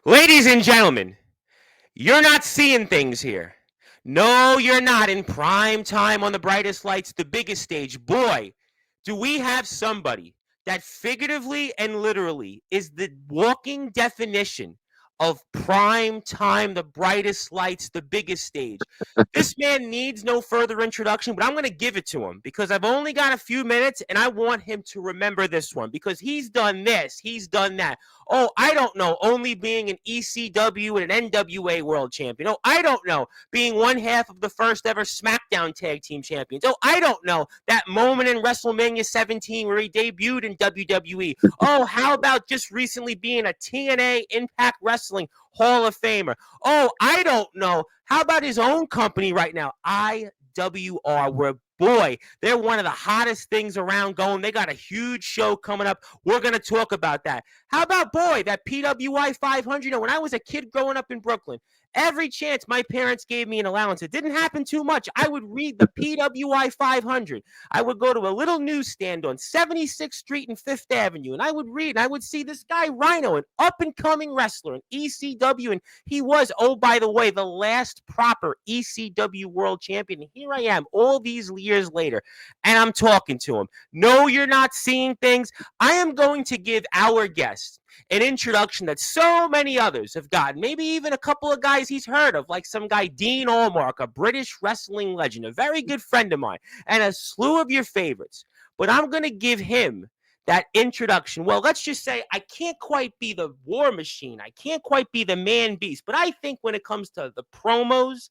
Ladies and gentlemen, you're not seeing things here. No, you're not in prime time on the brightest lights, the biggest stage. Boy, do we have somebody that figuratively and literally is the walking definition of prime time, the brightest lights, the biggest stage. This man needs no further introduction, but I'm going to give it to him because I've only got a few minutes and I want him to remember this one because he's done this, he's done that. Oh, I don't know, only being an ECW and an NWA world champion. Oh, I don't know, being one half of the first ever SmackDown tag team champions. Oh, I don't know, that moment in WrestleMania 17 where he debuted in WWE. Oh, how about just recently being a TNA Impact Wrestling Hall of Famer? Oh, I don't know. How about his own company right now, IWR, where, boy, they're one of the hottest things around going. They got a huge show coming up. We're going to talk about that. How about, boy, that PWI 500? You know, when I was a kid growing up in Brooklyn, every chance my parents gave me an allowance, it didn't happen too much. I would read the PWI 500. I would go to a little newsstand on 76th Street and 5th Avenue, and I would read, and I would see this guy, Rhino, an up-and-coming wrestler, an ECW, and he was, oh, by the way, the last proper ECW world champion. And here I am all these years later, and I'm talking to him. No, you're not seeing things. I am going to give our guest an introduction that so many others have gotten, maybe even a couple of guys he's heard of, like some guy, Dean Allmark, a British wrestling legend, a very good friend of mine, and a slew of your favorites. But I'm going to give him that introduction. Well, let's just say I can't quite be the War Machine. I can't quite be the Man Beast. But I think when it comes to the promos,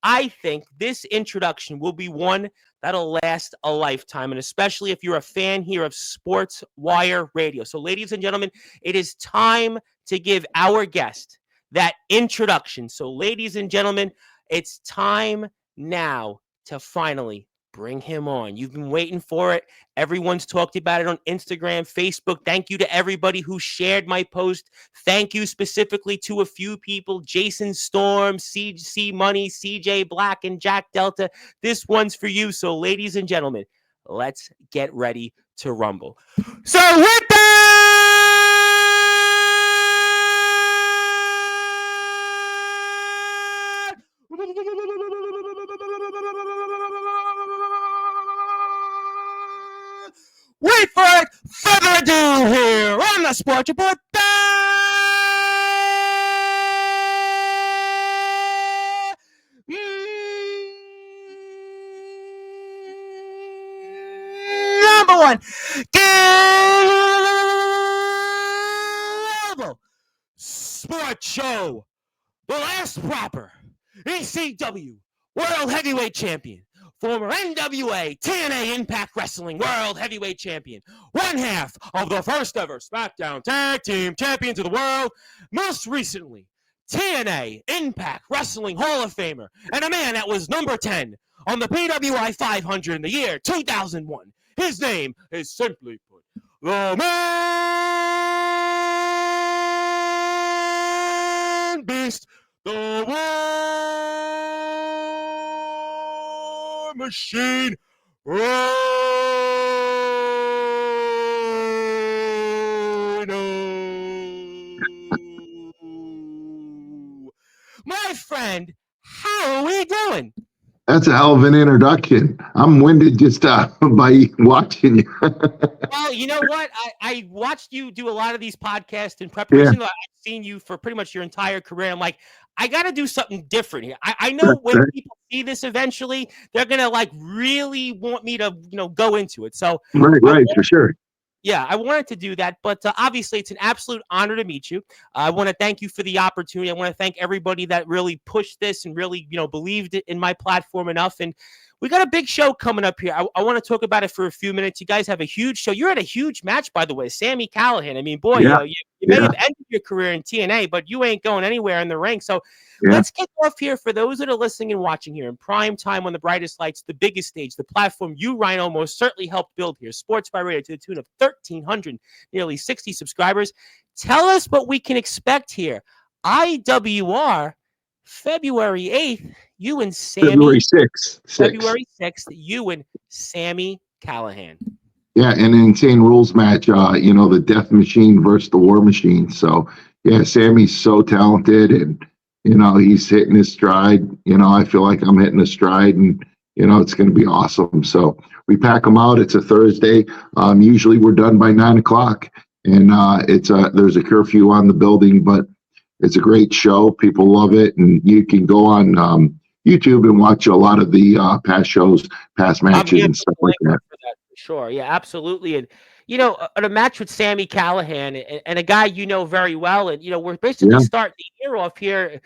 I think this introduction will be one that'll last a lifetime, and especially if you're a fan here of Sportzwire Radio. So, ladies and gentlemen, it is time to give our guest that introduction. So, ladies and gentlemen, it's time now to finally bring him on. You've been waiting for it. Everyone's talked about it on Instagram, Facebook. Thank you to everybody who shared my post. Thank you specifically to a few people, Jason Storm, CC Money, CJ Black, and Jack Delta. This one's for you. So, ladies and gentlemen, let's get ready to rumble. So, with that, wait for it, further ado here on the Sports Report. Number one, Global Sports Show, the last proper ECW World Heavyweight Champion, former NWA TNA Impact Wrestling World Heavyweight Champion, one half of the first ever SmackDown Tag Team Champions of the World, most recently TNA Impact Wrestling Hall of Famer, and a man that was number 10 on the PWI 500 in the year 2001. His name is simply put, the Man Beast, the War Machine, Rhino. My friend, how are we doing? That's a hell of an introduction. I'm winded just by watching you. Well, you know what? I watched you do a lot of these podcasts in preparation. Yeah. I've seen you for pretty much your entire career. I'm like, I got to do something different here. I know when people see this eventually, they're going to like really want me to, go into it. So right, for sure. Yeah, I wanted to do that, but obviously it's an absolute honor to meet you. I want to thank you for the opportunity. I want to thank everybody that really pushed this and really, believed in my platform enough. And we got a big show coming up here. I want to talk about it for a few minutes. You guys have a huge show. You're at a huge match, by the way, Sami Callihan. I mean, boy, you may have ended your career in TNA, but you ain't going anywhere in the ring. So let's kick off here for those that are listening and watching here in prime time on the brightest lights, the biggest stage, the platform you, Rhino, most certainly helped build here, Sportzwire Radio, to the tune of 1,300, nearly 60 subscribers. Tell us what we can expect here. IWR, February 8th, you and Sami. February 6th. February 6th, you and Sami Callihan. Yeah, an Insane Rules match, the Death Machine versus the War Machine. So, Yeah, Sammy's so talented, and he's hitting his stride. I feel like I'm hitting a stride, and it's going to be awesome. So we pack them out. It's a Thursday. Usually we're done by 9 o'clock, and there's a curfew on the building, but it's a great show. People love it, and you can go on YouTube and watch a lot of the past shows, past matches, Yeah, and put stuff the like link that. up for that for sure. Yeah, absolutely. And a match with Sammy Callahan and a guy very well, and we're basically Yeah. starting the year off here,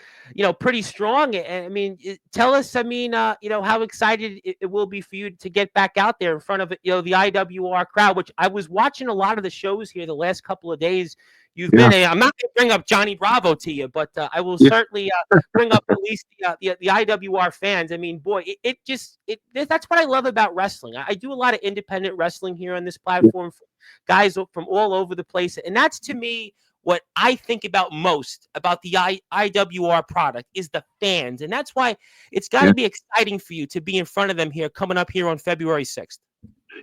pretty strong. And I mean, tell us, I mean, how excited it will be for you to get back out there in front of the IWR crowd, which I was watching a lot of the shows here the last couple of days. You've Yeah. been. I'm not going to bring up Johnny Bravo to you, but I will Yeah. certainly bring up at least the IWR fans. I mean, boy, that's what I love about wrestling. I do a lot of independent wrestling here on this platform, guys from all over the place, and that's to me what I think about most about the IWR product is the fans, and that's why it's got Yeah. to be exciting for you to be in front of them here coming up here on February 6th.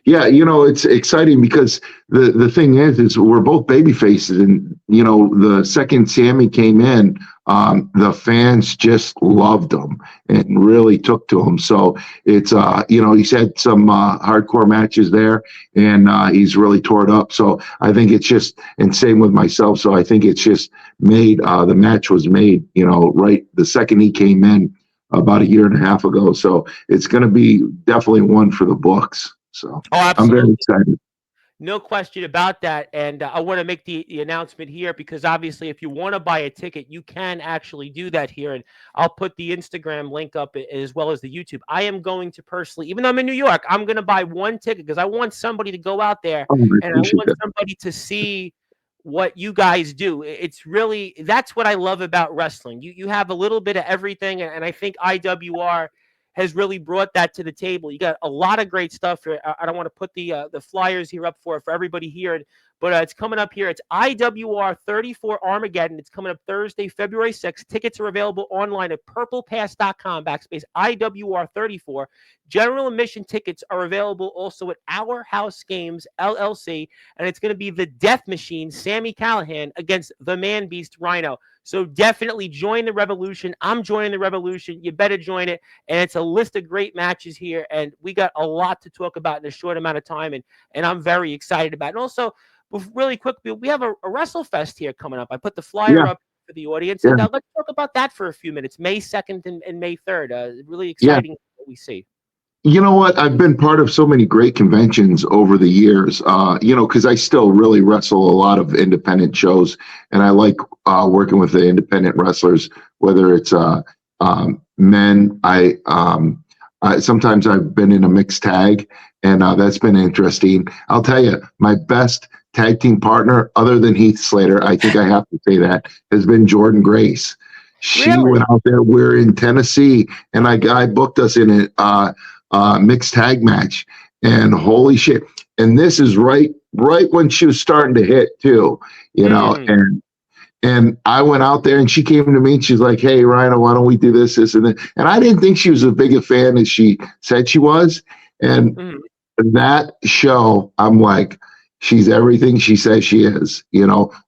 Yeah, it's exciting because the thing is we're both baby faces, and the second Sammy came in, the fans just loved him and really took to him. So it's he's had some hardcore matches there, and he's really tore it up. So I think it's just, and same with myself. So I think it's just made, the match was made, right the second he came in about a year and a half ago. So it's going to be definitely one for the books. So Oh, I'm very absolutely. excited. No question about that. And I want to make the announcement here because obviously, if you want to buy a ticket, you can actually do that here. And I'll put the Instagram link up as well as the YouTube. I am going to personally, even though I'm in New York, I'm going to buy one ticket because I want somebody to go out there Oh, I and I appreciate want that. somebody to see what you guys do. It's really, that's what I love about wrestling. You have a little bit of everything. And I think IWR has really brought that to the table. You got a lot of great stuff here. I don't want to put the flyers here up for everybody here, but it's coming up here. It's IWR 34 Armageddon. It's coming up Thursday, February 6th. Tickets are available online at purplepass.com / IWR 34. General admission tickets are available also at Our House Games LLC, and it's going to be the Death Machine, Sammy Callahan, against the Man Beast Rhino. So definitely join the revolution. I'm joining the revolution. You better join it. And it's a list of great matches here. And we got a lot to talk about in a short amount of time. And I'm very excited about it. And also, really quick, we have a WrestleFest here coming up. I put the flyer Yeah, up for the audience. yeah, And let's talk about that for a few minutes. May 2nd and May 3rd. Really yeah. exciting what we see. You know what? I've been part of so many great conventions over the years, because I still really wrestle a lot of independent shows, and I like working with the independent wrestlers, whether it's men. Sometimes I've been in a mixed tag, and that's been interesting. I'll tell you, my best tag team partner, other than Heath Slater, I think I have to say that, has been Jordan Grace. She Really? went out there. We're in Tennessee, and I booked us in it. Mixed tag match, and holy shit! And this is right when she was starting to hit too, Mm. and I went out there, and she came to me, and she's like, "Hey, Rhino, why don't we do this, and that?" And I didn't think she was as big a fan as she said she was, and Mm. that show, I'm like, she's everything she says she is,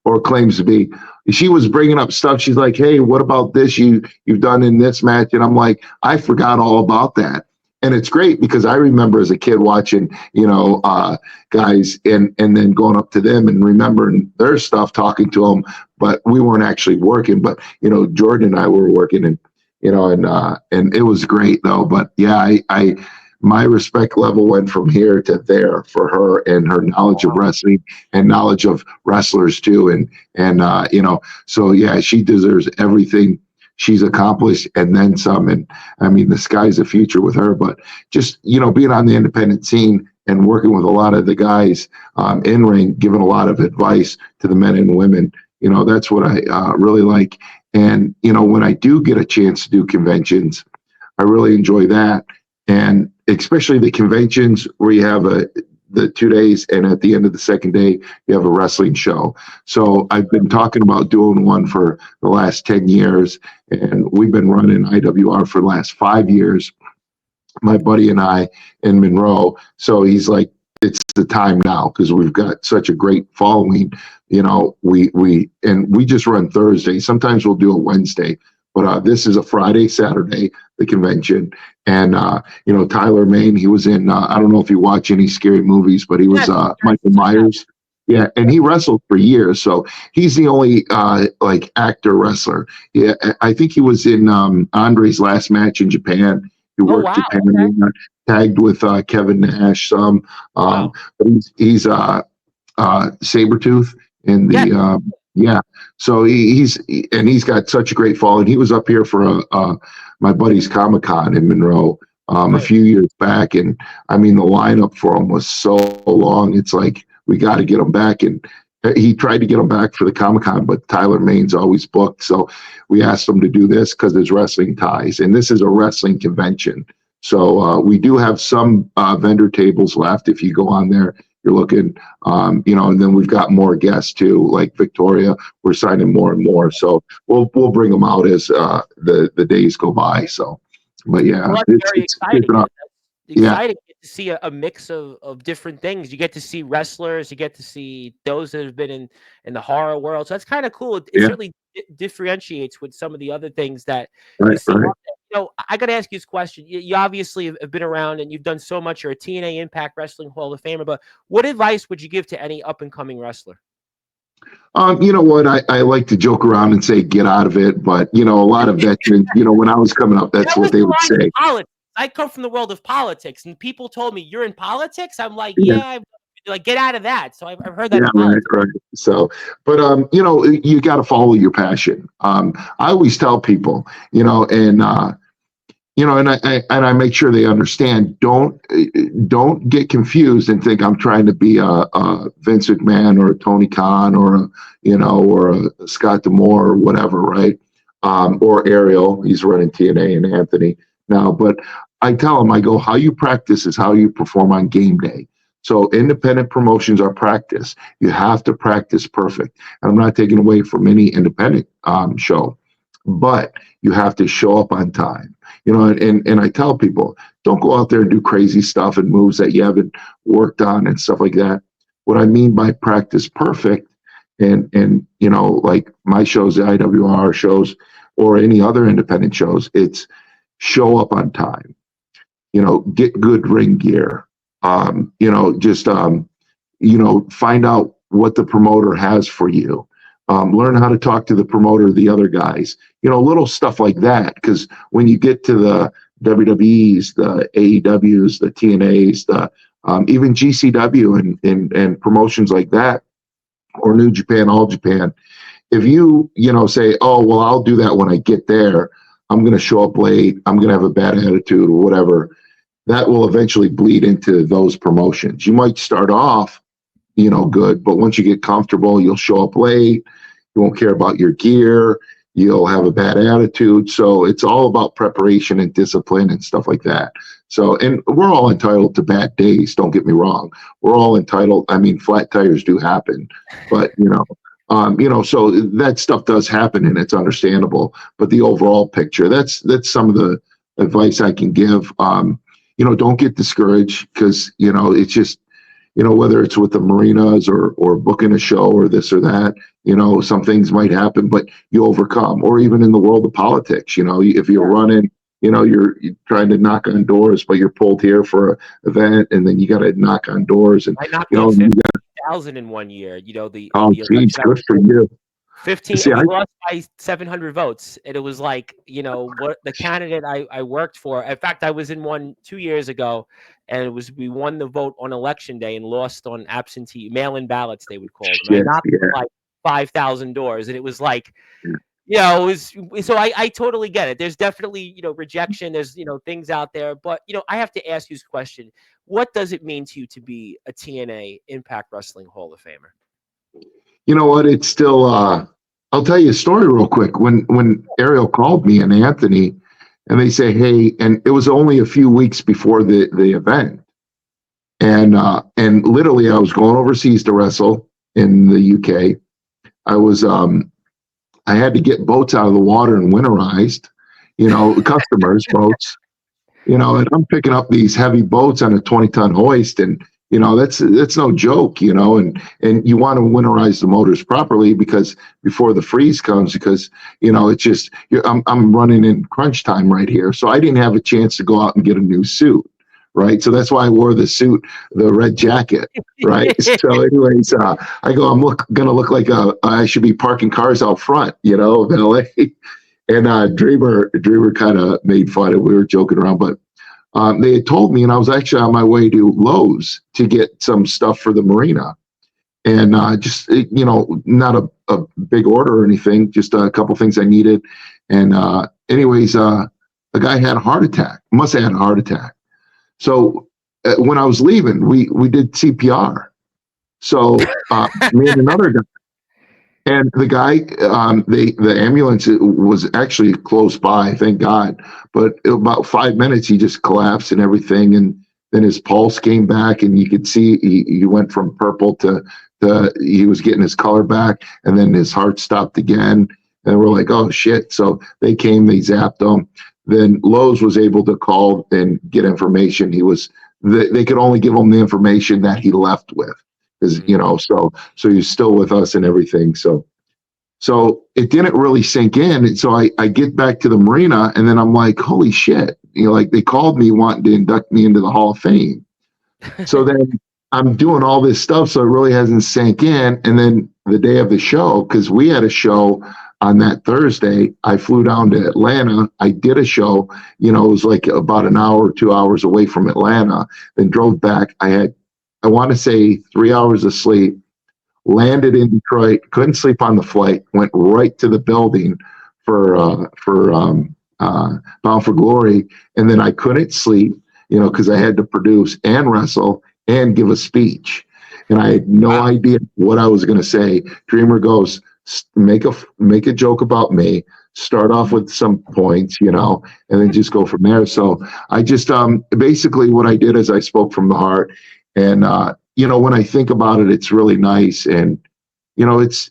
or claims to be. She was bringing up stuff. She's like, "Hey, what about this you've done in this match?" And I'm like, I forgot all about that. And it's great because I remember as a kid watching, guys, and then going up to them and remembering their stuff, talking to them, but we weren't actually working. But Jordan and I were working, and and it was great though. But yeah, I my respect level went from here to there for her and her knowledge of wrestling and knowledge of wrestlers too. And so yeah, she deserves everything she's accomplished and then some. And I mean, the sky's the future with her, but just, being on the independent scene and working with a lot of the guys in ring, giving a lot of advice to the men and women, that's what I really like. And, when I do get a chance to do conventions, I really enjoy that. And especially the conventions where you have the 2 days, and at the end of the second day, you have a wrestling show. So I've been talking about doing one for the last 10 years, and we've been running IWR for the last 5 years, my buddy and I in Monroe. So he's like, it's the time now because we've got such a great following, we just run Thursday. Sometimes we'll do a Wednesday, but this is a Friday, Saturday, the convention. And Tyler Mane, he was in. I don't know if you watch any scary movies, but he was Michael Myers. Yeah, and he wrestled for years, so he's the only like actor wrestler. Yeah, I think he was in Andre's last match in Japan. He worked Japan, tagged with Kevin Nash some. Wow. But he's Sabretooth in the So he's got such a great following. He was up here for my buddy's Comic-Con in Monroe a few years back, and I mean the lineup for him was so long. It's like we got to get him back, and he tried to get him back for the Comic-Con, but Tyler Mane's always booked. So we asked him to do this because there's wrestling ties, and this is a wrestling convention. So we do have some vendor tables left. If you go on there, you're looking, and then we've got more guests too, like Victoria. We're signing more and more, so we'll bring them out as the days go by. So, but yeah, well, that's very exciting. Exciting to see a mix of different things. You get to see wrestlers, you get to see those that have been in the horror world. So that's kind of cool. It certainly differentiates with some of the other things that you see. Right. I got to ask you this question. You obviously have been around and you've done so much. You're a TNA Impact Wrestling Hall of Famer, but what advice would you give to any up and coming wrestler? You know what? I like to joke around and say, get out of it. But, a lot of veterans, when I was coming up, that's what they would say. I come from the world of politics, and people told me, you're in politics? I'm like, like, get out of that. So I've heard that. Right. So, but, you got to follow your passion. I always tell people, and I make sure they understand, don't get confused and think I'm trying to be a Vince McMahon or a Tony Khan or a Scott D'Amore or whatever, right? Or Ariel, he's running TNA, and Anthony now. But I tell them, I go, how you practice is how you perform on game day. So independent promotions are practice. You have to practice perfect. And I'm not taking away from any independent show, but you have to show up on time. And I tell people, don't go out there and do crazy stuff and moves that you haven't worked on and stuff like that. What I mean by practice perfect, and like my shows, the IWR shows, or any other independent shows, it's show up on time. Get good ring gear. Just find out what the promoter has for you. Learn how to talk to the promoter, the other guys, little stuff like that. Because when you get to the WWEs, the AEWs, the TNAs, the even GCW and promotions like that, or New Japan, All Japan, if you say, oh well, I'll do that when I get there, I'm going to show up late, I'm going to have a bad attitude or whatever, that will eventually bleed into those promotions. You might start off good, but once you get comfortable, you'll show up late, you won't care about your gear, you'll have a bad attitude. So it's all about preparation and discipline and stuff like that. So, and we're all entitled to bad days, don't get me wrong. We're all entitled. I mean, flat tires do happen, but so that stuff does happen and it's understandable. But the overall picture, that's some of the advice I can give. Don't get discouraged, because it's just, whether it's with the marinas or booking a show or this or that, some things might happen, but you overcome. Or even in the world of politics, if you're running, you're trying to knock on doors, but you're pulled here for an event, and then you got to knock on doors. And I knocked on 50,000 in 1 year. Good for you. 15. We lost by 700 votes, and it was like, what the candidate I worked for. In fact, I was in one 2 years ago, and we won the vote on election day and lost on absentee mail-in ballots, they would call them. I knocked on like 5,000 doors, and it was like, so I totally get it. There's definitely, rejection. There's, things out there, but, I have to ask you this question. What does it mean to you to be a TNA Impact Wrestling Hall of Famer? You know what? It's still, I'll tell you a story real quick. When Ariel called me and Anthony, and they say, hey, and it was only a few weeks before the event. And literally I was going overseas to wrestle in the UK. I had to get boats out of the water and winterized, customers' boats, and I'm picking up these heavy boats on a 20-ton hoist, and, that's no joke, and you want to winterize the motors properly because before the freeze comes, because it's just I'm running in crunch time right here, so I didn't have a chance to go out and get a new suit, right? So that's why I wore the suit, the red jacket, right? So, anyways, I go, gonna look like I should be parking cars out front, of LA. And Dreamer kind of made fun of. We were joking around, but they had told me, and I was actually on my way to Lowe's to get some stuff for the marina, and just not a big order or anything, just a couple things I needed. And anyways, a guy had a heart attack. Must have had a heart attack. So when I was leaving, we did CPR. So me and another guy. And the guy, the ambulance was actually close by, thank God. But about 5 minutes, he just collapsed and everything. And then his pulse came back, and you could see he went from purple to he was getting his color back, and then his heart stopped again. And we're like, oh shit! So they came, they zapped him. Then Lowe's was able to call and get information. They could only give him the information that he left with. Is so he's still with us and everything. So it didn't really sink in. And so I get back to the marina, and then I'm like, holy shit, like they called me wanting to induct me into the Hall of Fame. So then I'm doing all this stuff, so it really hasn't sank in. And then the day of the show, because we had a show on that Thursday, I flew down to Atlanta. I did a show, it was like about an hour or 2 hours away from Atlanta, then drove back. I want to say 3 hours of sleep, landed in Detroit, couldn't sleep on the flight, went right to the building for Bound for Glory. And then I couldn't sleep, because I had to produce and wrestle and give a speech. And I had no idea what I was going to say. Dreamer goes, make a joke about me, start off with some points, and then just go from there. So I just basically what I did is I spoke from the heart. And, when I think about it, it's really nice. And, it's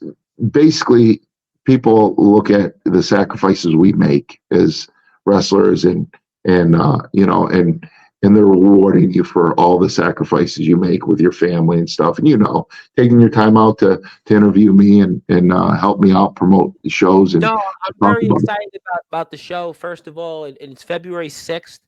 basically people look at the sacrifices we make as wrestlers and they're rewarding you for all the sacrifices you make with your family and stuff. And, taking your time out to interview me and help me out, promote the shows. And no, I'm very excited about the show. First of all, and it's February 6th.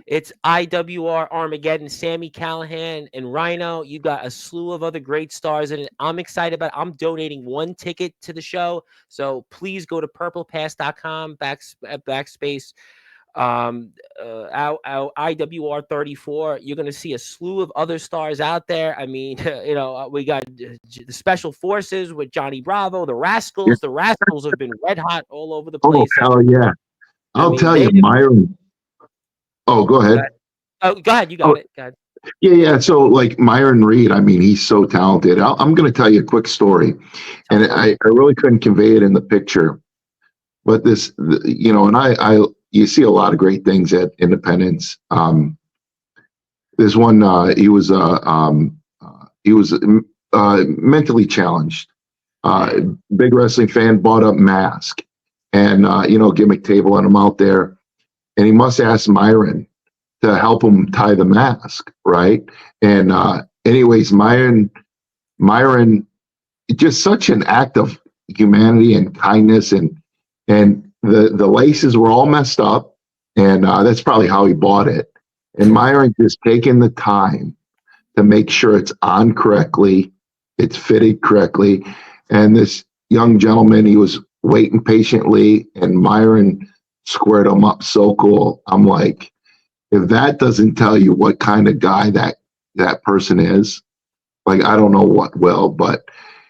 It's IWR Armageddon, Sami Callihan and Rhino. You got a slew of other great stars in it. I'm excited about it. I'm donating one ticket to the show. So please go to purplepass.com backspace our IWR 34. You're going to see a slew of other stars out there. I mean, we got the Special Forces with Johnny Bravo, the Rascals. The Rascals have been red hot all over the place. Oh, hell yeah. I'll tell you, Myron. Oh, go ahead. Oh, go ahead. You got it. Go ahead. Yeah. So like Myron Reed, I mean, he's so talented. I'm going to tell you a quick story, and I really couldn't convey it in the picture, but and you see a lot of great things at Independence. This one, he was mentally challenged. Big wrestling fan, bought up mask, and gimmick table, and I'm out there. And he must ask Myron to help him tie the mask, right? And anyways, Myron, just such an act of humanity and kindness, and the laces were all messed up, and that's probably how he bought it. And Myron just taking the time to make sure it's on correctly, it's fitted correctly. And this young gentleman, he was waiting patiently, and Myron squared him up so cool. I'm like, if that doesn't tell you what kind of guy that person is, like, I don't know what will. But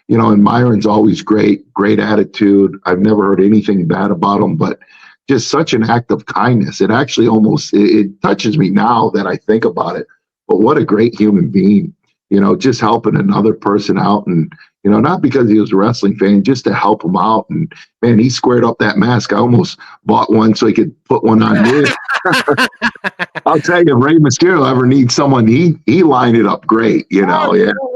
and Myron's always great attitude. I've never heard anything bad about him, but just such an act of kindness. It actually almost it touches me now that I think about it. But what a great human being, just helping another person out, and not because he was a wrestling fan, just to help him out. And man, he squared up that mask. I almost bought one so he could put one on me. I'll tell you, Rey Mysterio ever needs someone, he lined it up great, You never know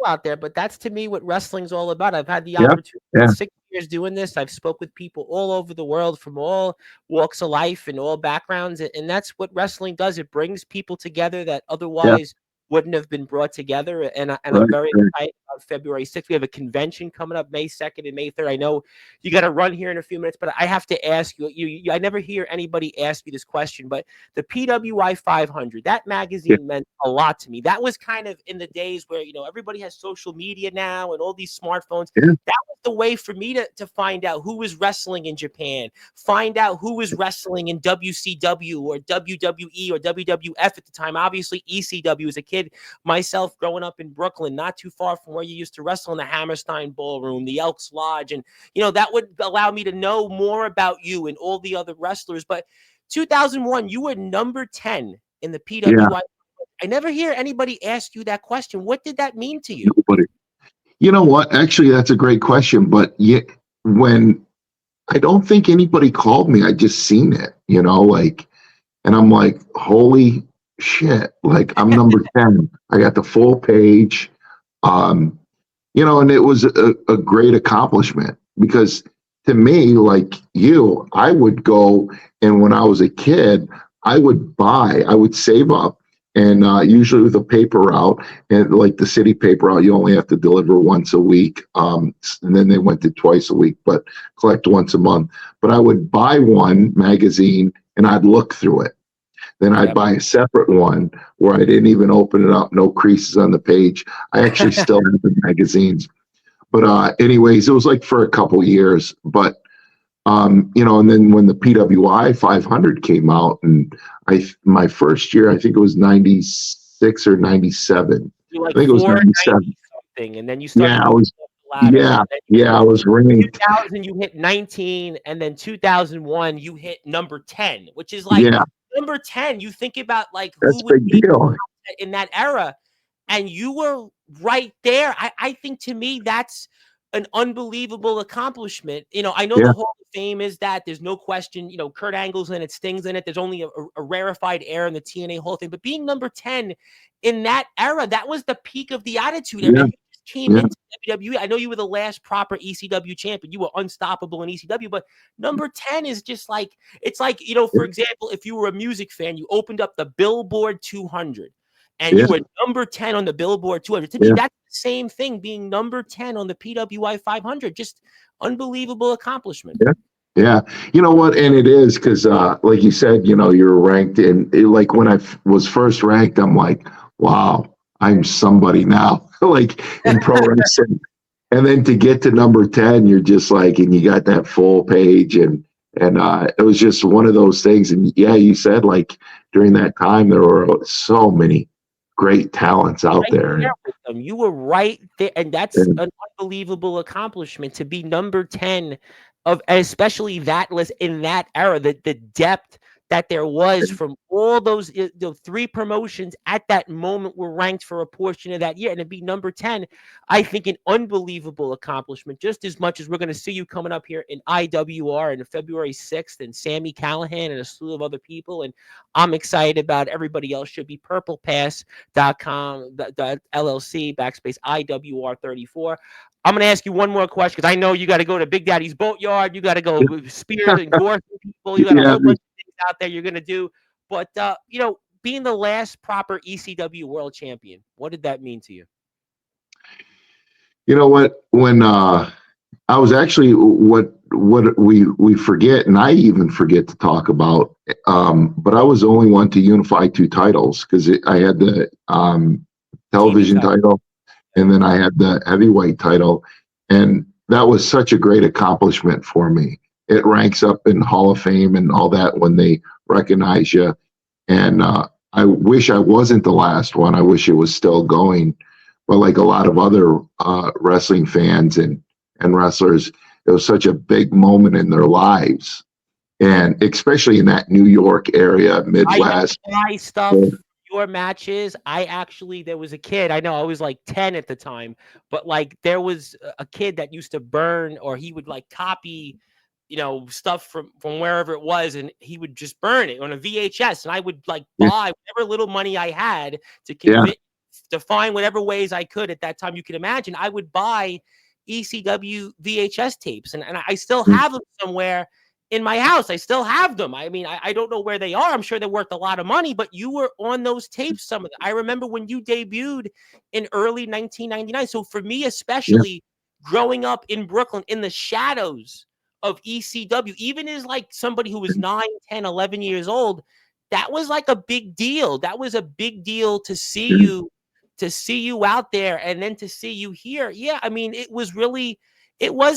out there, but that's to me what wrestling's all about. I've had the opportunity in 6 years doing this. I've spoke with people all over the world from all walks of life and all backgrounds, and that's what wrestling does. It brings people together that otherwise wouldn't have been brought together. And I'm Right, very right. excited about February 6th. We have a convention coming up May 2nd and May 3rd. I know you got to run here in a few minutes, but I have to ask you, I never hear anybody ask you this question, but the PWI 500, that Yeah, magazine meant a lot to me. That was kind of in the days where, everybody has social media now and all these smartphones. yeah, That was the way for me to find out who was wrestling in Japan, find out who was wrestling in WCW or WWE or WWF at the time. Obviously, ECW as a kid, myself growing up in Brooklyn, not too far from where you used to wrestle in the Hammerstein Ballroom, the Elks Lodge. And, that would allow me to know more about you and all the other wrestlers. But 2001, you were number 10 in the yeah. PWI. I never hear anybody ask you that question. What did that mean to you? Nobody. You know what? Actually, that's a great question. But when I don't think anybody called me, I just seen it. Like, and I'm like, holy shit! Like, I'm number 10. I got the full page. Um, and it was a great accomplishment because to me, like you, I would go, and when I was a kid, I would save up, and usually with a paper route, and like the city paper route, you only have to deliver once a week, and then they went to twice a week, but collect once a month. But I would buy one magazine and I'd look through it. Then I'd buy a separate one where I didn't even open it up, no creases on the page. I actually still have the magazines. But anyways, it was like for a couple years. But and then when the PWI 500 came out, and my first year, I think it was 96 or 97. You're I like think it was 97. 490 something, and then you Yeah, started I moving was. up the ladder. Yeah, And then yeah, I was ranked. 2000, you hit 19, and then 2001, you hit number 10, which is like Yeah, number 10. You think about like that's who a would big be deal. in that era, and you were right there. I think to me that's an unbelievable accomplishment. I know Yeah, the Hall of Fame is that. There's no question. Kurt Angle's in it, Sting's in it. There's only a rarefied air in the TNA Hall of Fame. But being number 10 in that era, that was the peak of the Attitude Era. yeah, And you just came yeah, into WWE. I know you were the last proper ECW champion. You were unstoppable in ECW, but number 10 is just like, it's like, for example, if you were a music fan, you opened up the Billboard 200 and yeah, you were number 10 on the Billboard 200. To me, yeah, that's the same thing, being number 10 on the PWI 500. Just unbelievable accomplishment. yeah. Yeah, you know what, and it is because, like you said, you're ranked in. Like when I was first ranked, I'm like, wow, I'm somebody now, like in pro wrestling. And then to get to number 10, you're just like, and you got that full page, and it was just one of those things. And yeah, you said like during that time there were so many great talents out Right there, there with them. You were right there, and that's and an unbelievable accomplishment to be number 10 of, especially that list in that era. The depth that there was from all those the three promotions at that moment were ranked for a portion of that year, and to be number 10, I think an unbelievable accomplishment. Just as much as we're going to see you coming up here in IWR on February 6th, and Sammy Callahan and a slew of other people, and I'm excited about everybody else. Should be purplepass.com, the LLC backspace IWR34. I'm going to ask you one more question because I know you got to go to Big Daddy's Boatyard. You got to go spear and gore people. You got a yeah, whole bunch of things out there you're going to do. But, being the last proper ECW world champion, what did that mean to you? you know what? When I was actually what we forget, and I even forget to talk about. But I was the only one to unify two titles because I had the TV television title. title, and then I had the heavyweight title, and that was such a great accomplishment for me. It ranks up in Hall of Fame and all that when they recognize you. And I wish I wasn't the last one. I wish it was still going. But like a lot of other wrestling fans and wrestlers, it was such a big moment in their lives, and especially in that New York area, I know Midwest. my stuff, your matches. There was a kid, I know I was like 10 at the time, but like there was a kid that used to burn, or he would like copy, stuff from wherever it was, and he would just burn it on a VHS. And I would like Yeah, buy whatever little money I had to yeah, convince, to find whatever ways I could at that time you can imagine. I would buy ECW VHS tapes, and I still yeah, have them somewhere in my house. I still have them. I mean, I don't know where they are. I'm sure they're worth a lot of money, but you were on those tapes. Some of them. I remember when you debuted in early 1999. So for me, especially growing up in Brooklyn in the shadows of ECW, even as like somebody who was 9, 10, 11 years old, that was like a big deal. That was a big deal to see you out there and then to see you here. Yeah, I mean, it was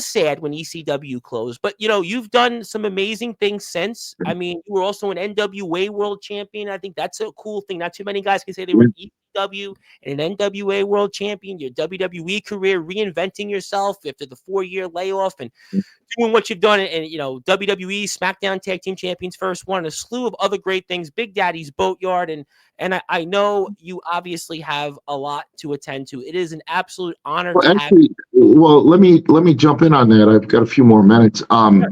sad when ECW closed, but you've done some amazing things since. I mean, you were also an NWA world champion. I think that's a cool thing. Not too many guys can say they were an ECW and an NWA world champion. Your WWE career, reinventing yourself after the 4-year layoff and doing what you've done, and WWE SmackDown Tag Team Champions first one, a slew of other great things, Big Daddy's Boatyard, and I know you obviously have a lot to attend to. It is an absolute honor to have you. Well, let me jump in on that. I've got a few more minutes. I'm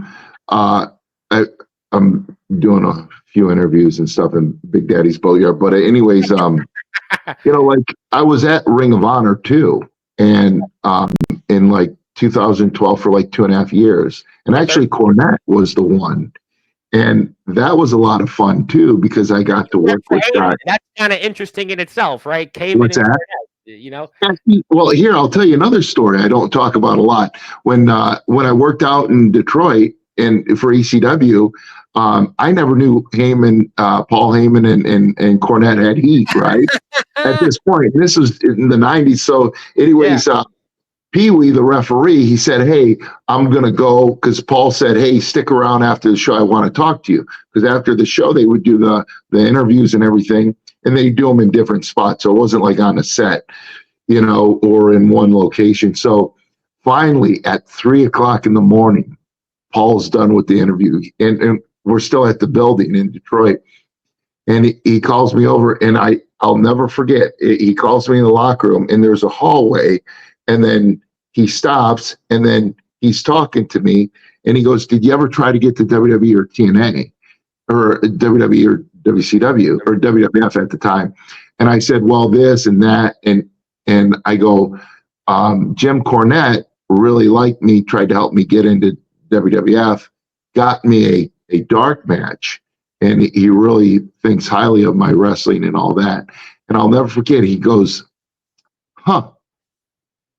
doing a few interviews and stuff in Big Daddy's Boatyard, but anyways, like I was at Ring of Honor too, and in like 2012 for like 2.5 years. And actually Cornette was the one. And that was a lot of fun too, because I got to work with guys. That's kind of interesting in itself, right? Cayman. What's that? Well, here, I'll tell you another story I don't talk about a lot. When I worked out in Detroit and for ECW, I never knew Paul Heyman and Cornette had heat, right? At this point. This was in the 90s. So anyways, Pee Wee, the referee, he said, "Hey, I'm going to go," because Paul said, "Hey, stick around after the show. I want to talk to you." Because after the show, they would do the interviews and everything, and they do them in different spots. So it wasn't like on a set, or in one location. So finally, at 3:00 in the morning, Paul's done with the interview, and we're still at the building in Detroit. And he calls me over, and I'll never forget. He calls me in the locker room, and there's a hallway. And then he stops, and then he's talking to me, and he goes, "Did you ever try to get to WWE or TNA or WWE or WCW or WWF at the time?" And I said, "Well, this and that." And I go, Jim Cornette really liked me, tried to help me get into WWF, got me a dark match. And he really thinks highly of my wrestling and all that. And I'll never forget, he goes, "Huh.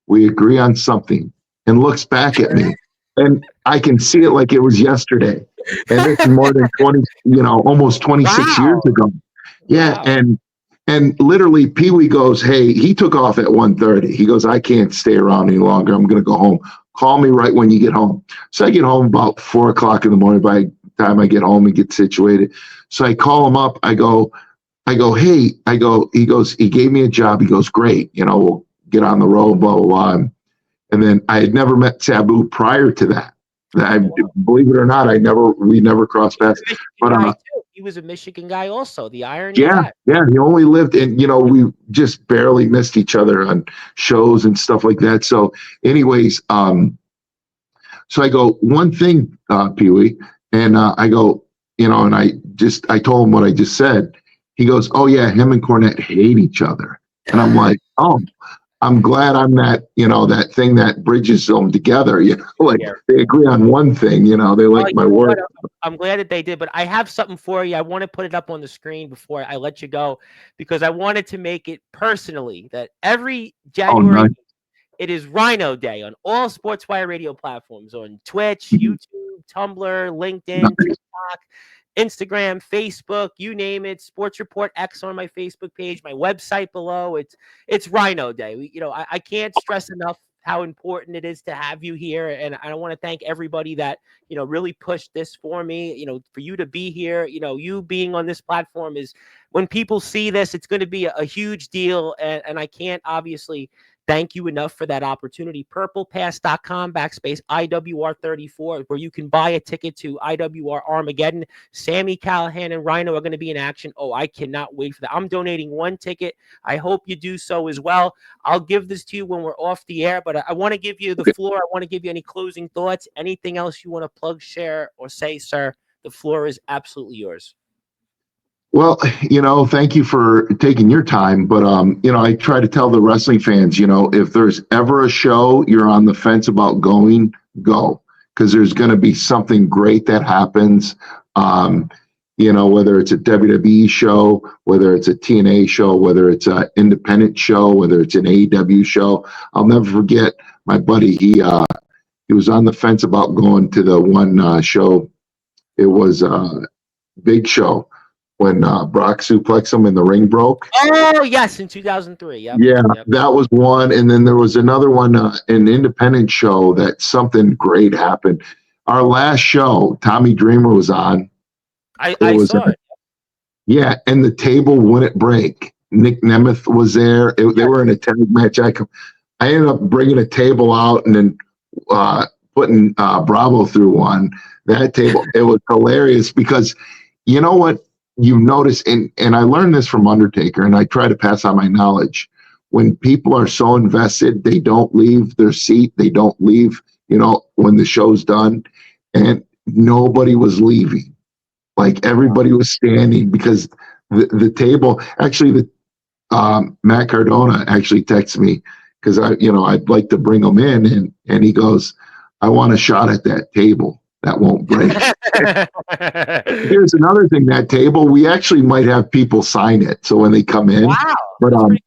We agree on something," and looks back at me, and I can see it like it was yesterday. And it's more than 20, almost 26 years ago. Yeah. Wow. And literally Pee Wee goes, "Hey," he took off at 1:30. He goes, "I can't stay around any longer. I'm going to go home. Call me right when you get home." So I get home about 4:00 in the morning. By the time I get home and get situated. So I call him up. I go, "Hey," he goes, "He gave me a job." He goes, "Great. We'll get on the road, blah, blah, blah." And then I had never met Sabu prior to that. Believe it or not, we never crossed paths. But he was a Michigan guy also, the irony. Yeah. He only lived in, we just barely missed each other on shows and stuff like that. So anyways, so I go, "One thing, Pee Wee," and I go, and I told him what I just said. He goes, "Oh yeah, him and Cornette hate each other." And I'm like, "Oh, I'm glad I'm that thing that bridges them together." They agree on one thing, they like my work. I'm glad that they did, but I have something for you. I want to put it up on the screen before I let you go, because I wanted to make it personally that every January, it is Rhino Day on all Sportswire radio platforms, on Twitch, YouTube, Tumblr, LinkedIn, TikTok, Instagram, Facebook, you name it. Sports Report X on my Facebook page, my website below. It's Rhino Day. I can't stress enough how important it is to have you here, and I want to thank everybody that really pushed this for me. For you to be here, you being on this platform is, when people see this, it's going to be a huge deal, and I can't obviously thank you enough for that opportunity. purplepass.com/IWR34, where you can buy a ticket to IWR Armageddon. Sammy Callahan and Rhino are going to be in action. Oh, I cannot wait for that. I'm donating one ticket. I hope you do so as well. I'll give this to you when we're off the air, but I want to give you the floor. I want to give you any closing thoughts, anything else you want to plug, share, or say, sir. The floor is absolutely yours. Well, thank you for taking your time. But, I try to tell the wrestling fans, if there's ever a show you're on the fence about going, go. because there's going to be something great that happens. Whether it's a WWE show, whether it's a TNA show, whether it's an independent show, whether it's an AEW show. I'll never forget my buddy. He was on the fence about going to the one show. It was a big show when Brock suplexed him and the ring broke. Oh, yes, in 2003. Yep. Yeah, that was one. And then there was another one, an independent show that something great happened. Our last show, Tommy Dreamer was on. I saw it. Yeah, and the table wouldn't break. Nick Nemeth was there. They were in a tag match. I ended up bringing a table out and then putting Bravo through one. That table, it was hilarious because you know what you notice, and I learned this from Undertaker, and I try to pass on my knowledge. When people are so invested, they don't leave their seat. They don't leave, when the show's done. And nobody was leaving. Like everybody was standing because the table, actually, Matt Cardona actually texted me because I'd like to bring him in, and he goes, I want a shot at that table. That won't break. Here's another thing, that table, we actually might have people sign it. So when they come in, wow. But and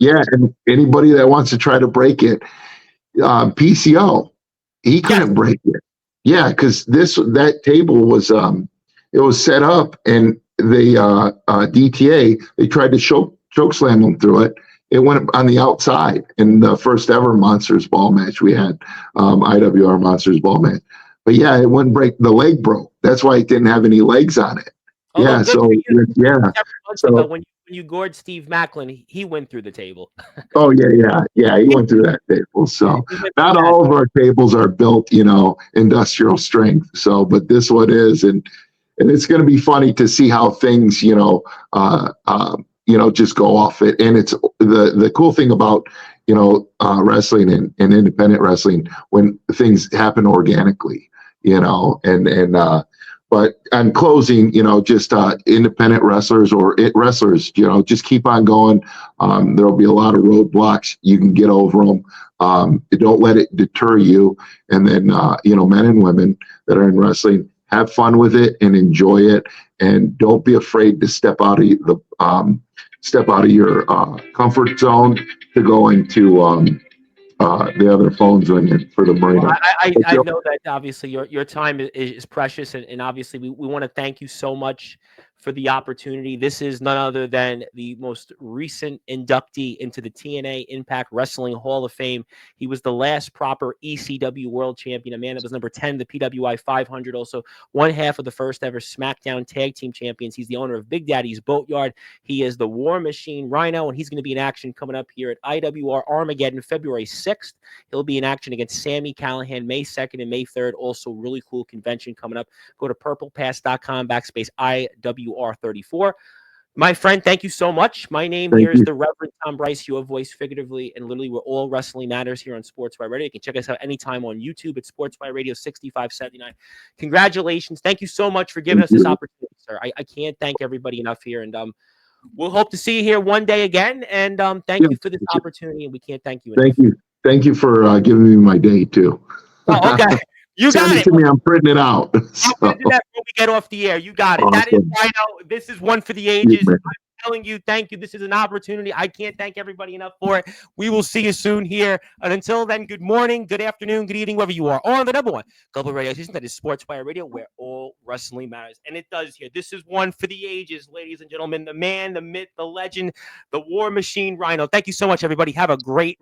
anybody that wants to try to break it, PCO, he couldn't break it. Yeah, because that table was it was set up, and they DTA, they tried to choke slam him through it. It went on the outside in the first ever Monsters Ball match we had, IWR Monsters Ball match. But yeah, it wouldn't break. The leg broke. That's why it didn't have any legs on it. Oh, yeah. So yeah. So when you gored Steve Macklin, he went through the table. Oh yeah. He went through that table. So not all of our tables are built, industrial strength. So, but this one is, and it's going to be funny to see how things, just go off it. And it's the cool thing about wrestling and independent wrestling when things happen organically. But on closing, just independent wrestlers or wrestlers, just keep on going. There'll be a lot of roadblocks. You can get over them. Don't let it deter you. And then, men and women that are in wrestling, have fun with it and enjoy it. And don't be afraid to step out of your comfort zone to go into the other phones for the marina. Well, I know that obviously your time is precious, and obviously we want to thank you so much for the opportunity. This is none other than the most recent inductee into the TNA Impact Wrestling Hall of Fame. He was the last proper ECW World Champion, a man that was number 10, the PWI 500, also one half of the first ever SmackDown Tag Team Champions. He's the owner of Big Daddy's Boatyard. He is the War Machine Rhino, and he's going to be in action coming up here at IWR Armageddon February 6th. He'll be in action against Sami Callihan May 2nd and May 3rd. Also, really cool convention coming up. Go to purplepass.com/IWR34. My friend, thank you so much. My name here is the Reverend Tom Bryce, your voice figuratively and literally. We're all Wrestling Matters here on Sportzwire Radio. You can check us out anytime on YouTube at Sportzwire Radio 6579. Congratulations. Thank you so much for giving us this opportunity, sir. I can't thank everybody enough here. And we'll hope to see you here one day again. And thank you for this opportunity. And we can't thank you enough. Thank you for giving me my day, too. Oh, okay. You got it. To me, I'm printing it out. So. I'll do that when we get off the air. You got it. Awesome. That is Rhino. This is one for the ages. I'm telling you, thank you. This is an opportunity. I can't thank everybody enough for it. We will see you soon here. And until then, good morning, good afternoon, good evening, wherever you are. On the number one global radio station that is Sportzwire Radio, where all wrestling matters. And it does here. This is one for the ages, ladies and gentlemen. The man, the myth, the legend, the War Machine Rhino. Thank you so much, everybody. Have a great